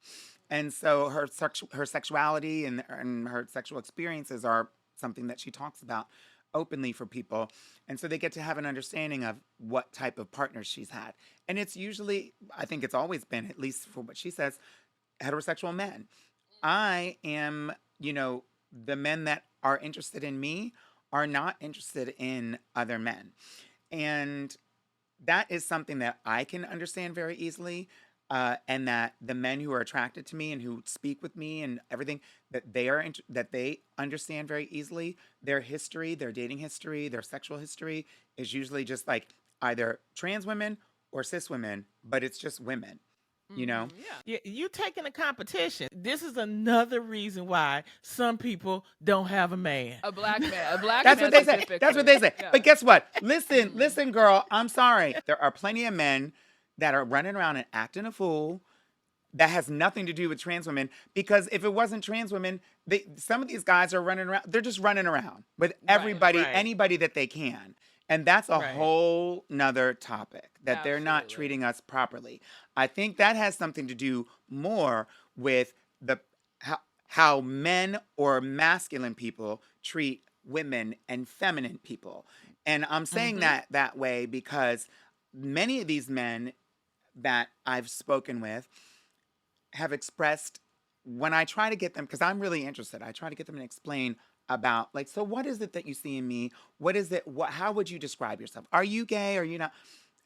And so her sexuality and her sexual experiences are something that she talks about openly for people. And so they get to have an understanding of what type of partners she's had. And it's usually, I think it's always been, at least for what she says, heterosexual men. I am, the men that are interested in me are not interested in other men. And that is something that I can understand very easily. And that the men who are attracted to me and who speak with me and everything that they understand very easily. Their history, their dating history, their sexual history is usually just like either trans women or cis women, but it's just women. Yeah. Yeah, you taking a competition. This is another reason why some people don't have a man. A Black man. A Black That's man what they say. specifically. That's what they say. Yeah. But guess what? Listen, girl. I'm sorry. There are plenty of men that are running around and acting a fool. That has nothing to do with trans women. Because if it wasn't trans women, some of these guys are running around. They're just running around with everybody, right. anybody that they can. And that's a Right. whole nother topic that they're not Absolutely. treating us properly. I think that has something to do more with how men or masculine people treat women and feminine people. And I'm saying that way because many of these men that I've spoken with have expressed when I try to get them, because I'm really interested, I try to get them to explain about like, so what is it that you see in me? What is it? How would you describe yourself? Are you gay? Are you not?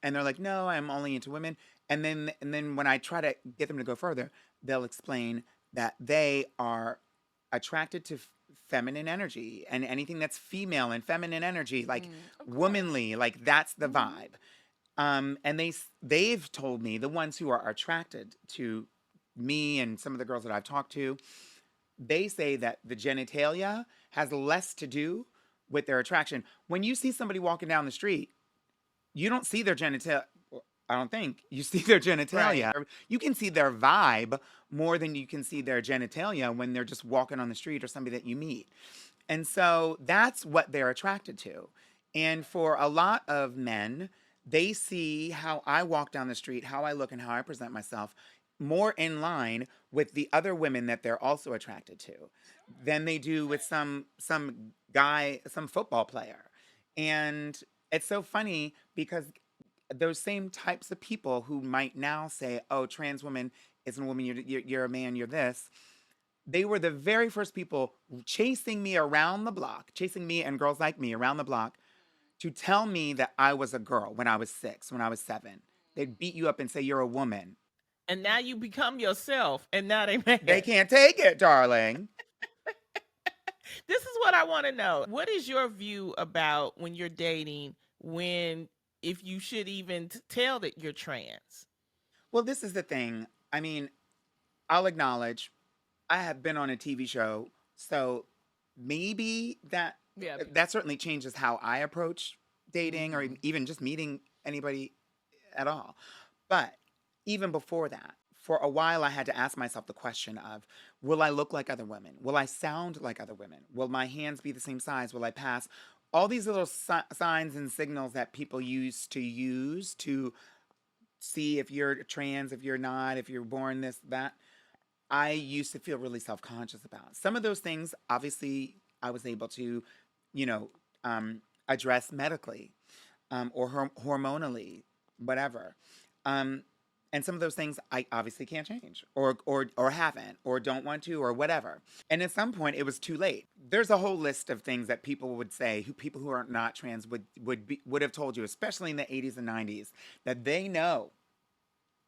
And they're like, no, I'm only into women. And then when I try to get them to go further, they'll explain that they are attracted to feminine energy and anything that's female and feminine energy, like womanly, like that's the vibe. And they've told me, the ones who are attracted to me and some of the girls that I've talked to, they say that the genitalia has less to do with their attraction. When you see somebody walking down the street, you don't see their genitalia. I don't think you see their genitalia. Right. You can see their vibe more than you can see their genitalia when they're just walking on the street or somebody that you meet. And so that's what they're attracted to. And for a lot of men, they see how I walk down the street, how I look and how I present myself more in line with the other women that they're also attracted to than they do with some guy, some football player. And it's so funny because those same types of people who might now say, oh, trans woman isn't a woman, you're a man, you're this. They were the very first people chasing me around the block, chasing me and girls like me around the block to tell me that I was a girl when I was 6, when I was 7. They'd beat you up and say, you're a woman. And now you become yourself, and now they mad. They can't take it, darling. This is what I want to know. What is your view about when you're dating, if you should even tell that you're trans? Well, this is the thing. I mean, I'll acknowledge I have been on a TV show, so maybe that certainly changes how I approach dating or even just meeting anybody at all. But even before that, for a while I had to ask myself the question of, will I look like other women? Will I sound like other women? Will my hands be the same size? Will I pass? All these little signs and signals that people use to see if you're trans, if you're not, if you're born this, that. I used to feel really self-conscious about. Some of those things, obviously, I was able to, you know, address medically or hormonally, whatever. And some of those things I obviously can't change or haven't or don't want to or whatever. And at some point, it was too late. There's a whole list of things that people would say, people who are not trans would have told you, especially in the 80s and 90s, that they know.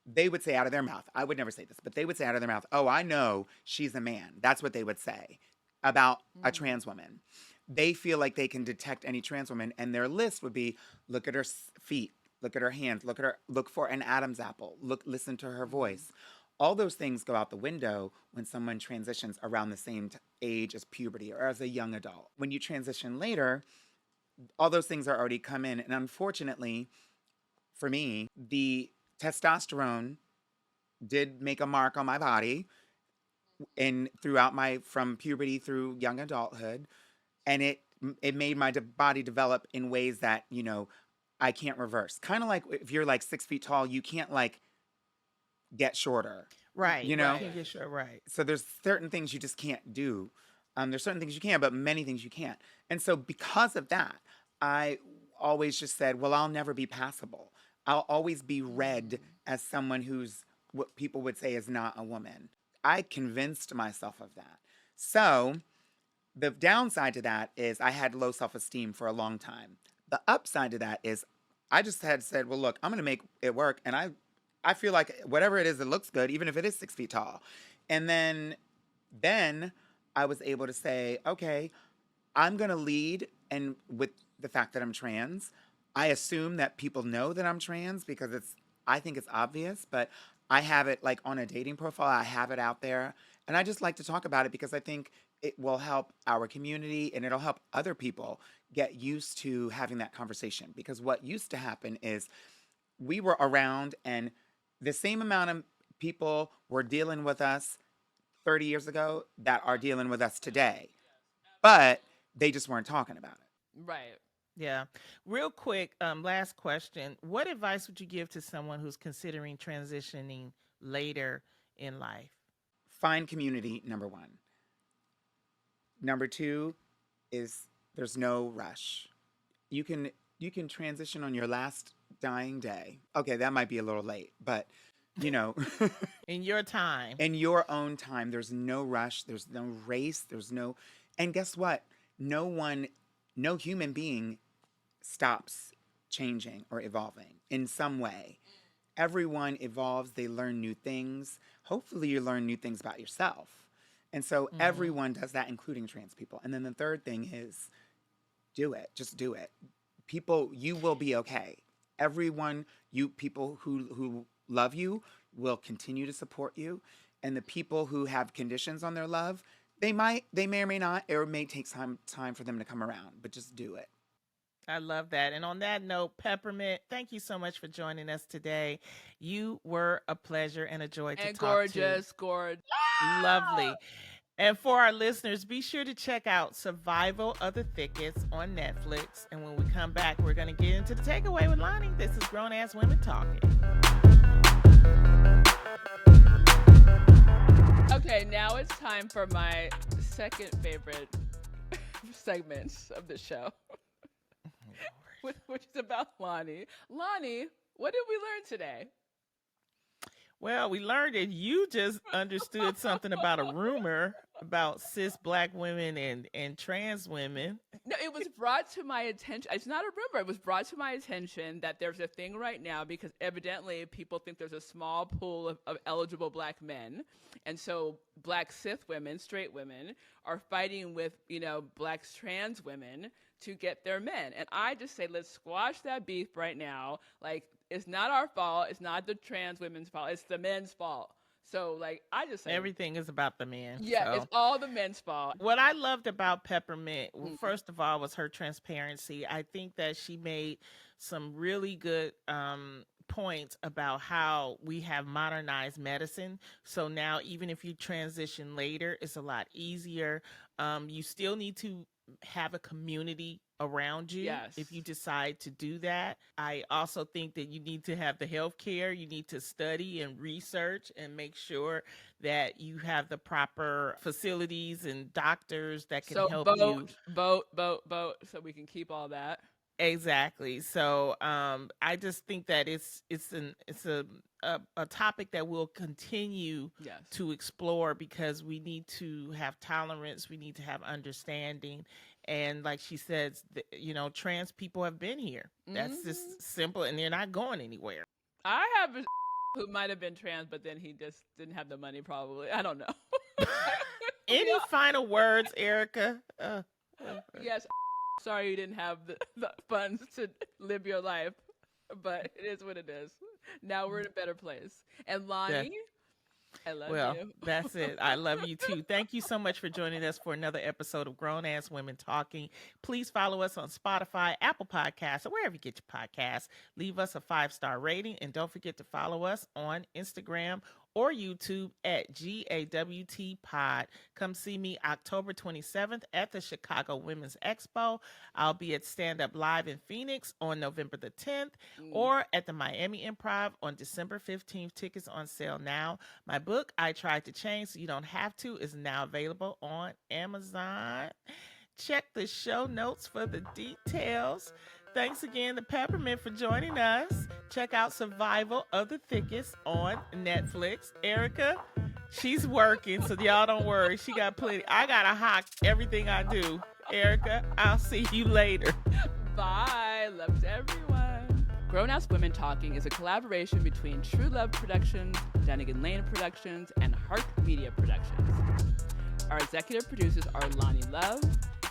They would say out of their mouth, I would never say this, but they would say out of their mouth, oh, I know she's a man. That's what they would say about a trans woman. They feel like they can detect any trans woman, and their list would be, look at her feet, look at her hands, look for an Adam's apple, listen to her voice. All those things go out the window when someone transitions around the same age as puberty or as a young adult. When you transition later, all those things are already come in. And unfortunately, for me, the testosterone did make a mark on my body and from puberty through young adulthood, and it made my body develop in ways that I can't reverse. Kind of like if you're like 6 feet tall, you can't like get shorter, right? Right. Can't get short, right? So there's certain things you just can't do. There's certain things you can, but many things you can't. And so because of that, I always just said, well, I'll never be passable. I'll always be read as someone who's what people would say is not a woman. I convinced myself of that. So the downside to that is I had low self-esteem for a long time. The upside to that is I just had said, well, look, I'm going to make it work. And I feel like whatever it is, it looks good, even if it is 6 feet tall. And then I was able to say, okay, I'm going to lead and with the fact that I'm trans. I assume that people know that I'm trans because I think it's obvious, but I have it like on a dating profile. I have it out there. And I just like to talk about it because I think it will help our community and it'll help other people get used to having that conversation. Because what used to happen is we were around and the same amount of people were dealing with us 30 years ago that are dealing with us today. But they just weren't talking about it. Right. Yeah. Real quick, last question. What advice would you give to someone who's considering transitioning later in life? Find community, number one. Number two is there's no rush. You can transition on your last dying day. Okay, that might be a little late, but in your time. In your own time. There's no rush. There's no race. And guess what? No human being stops changing or evolving in some way. Everyone evolves. They learn new things. Hopefully you learn new things about yourself. And so everyone does that, including trans people. And then the third thing is do it. Just do it. People, you will be okay. Everyone, people who love you will continue to support you. And the people who have conditions on their love, they may or may not, or it may take time for them to come around, but just do it. I love that. And on that note, Peppermint, thank you so much for joining us today. You were a pleasure and a joy to talk to. And gorgeous. Lovely. And for our listeners, be sure to check out Survival of the Thickets on Netflix. And when we come back, we're going to get into the takeaway with Loni. This is Grown Ass Women Talking. Okay, now it's time for my second favorite segment of the show. Which is about Loni. Loni, what did we learn today? Well, we learned that you just understood something about a rumor about cis Black women and trans women. No, it was brought to my attention. It's not a rumor. It was brought to my attention that there's a thing right now because evidently people think there's a small pool of eligible black men. And so black cis women, straight women, are fighting with, black trans women to get their men. And I just say, let's squash that beef right now. Like, it's not our fault. It's not the trans women's fault. It's the men's fault. So, I just say everything is about the men. Yeah, so. It's all the men's fault. What I loved about Peppermint, first of all, was her transparency. I think that she made some really good points about how we have modernized medicine. So now, even if you transition later, it's a lot easier. You still need to have a community around you if you decide to do that. I also think that you need to have the health care. You need to study and research and make sure that you have the proper facilities and doctors that can help you. Vote, so we can keep all that. Exactly. So I just think that it's a topic that we'll continue to explore because we need to have tolerance. We need to have understanding. And like she says, trans people have been here. That's just simple, and they're not going anywhere. I have a who might have been trans, but then he just didn't have the money probably. I don't know. Any final words, Erica? Yes. Sorry you didn't have the funds to live your life, but it is what it is. Now we're in a better place. And Loni, I love you. Well, that's it. I love you too. Thank you so much for joining us for another episode of Grown Ass Women Talking. Please follow us on Spotify, Apple Podcasts, or wherever you get your podcasts. Leave us a 5-star rating, and don't forget to follow us on Instagram or YouTube at GAWT Pod. Come see me October 27th at the Chicago Women's Expo. I'll be at Stand Up Live in Phoenix on November the 10th or at the Miami Improv on December 15th. Tickets on sale now. My book, I Tried to Change So You Don't Have to, is now available on Amazon. Check the show notes for the details. Thanks again to Peppermint for joining us. Check out Survival of the Thickest on Netflix. Erica, she's working, so y'all don't worry. She got plenty. I got to HARQ everything I do. Erica, I'll see you later. Bye. Love to everyone. Grown Ass Women Talking is a collaboration between True Love Productions, Dunnigan Lane Productions, and HARQ Media Productions. Our executive producers are Loni Love,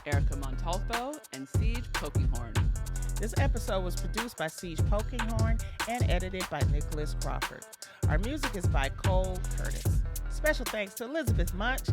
Erica Montolfo, and Siege Pokinghorn. This episode was produced by Siege Pokinghorn and edited by Nicholas Crawford. Our music is by Cole Curtis. Special thanks to Elizabeth Munch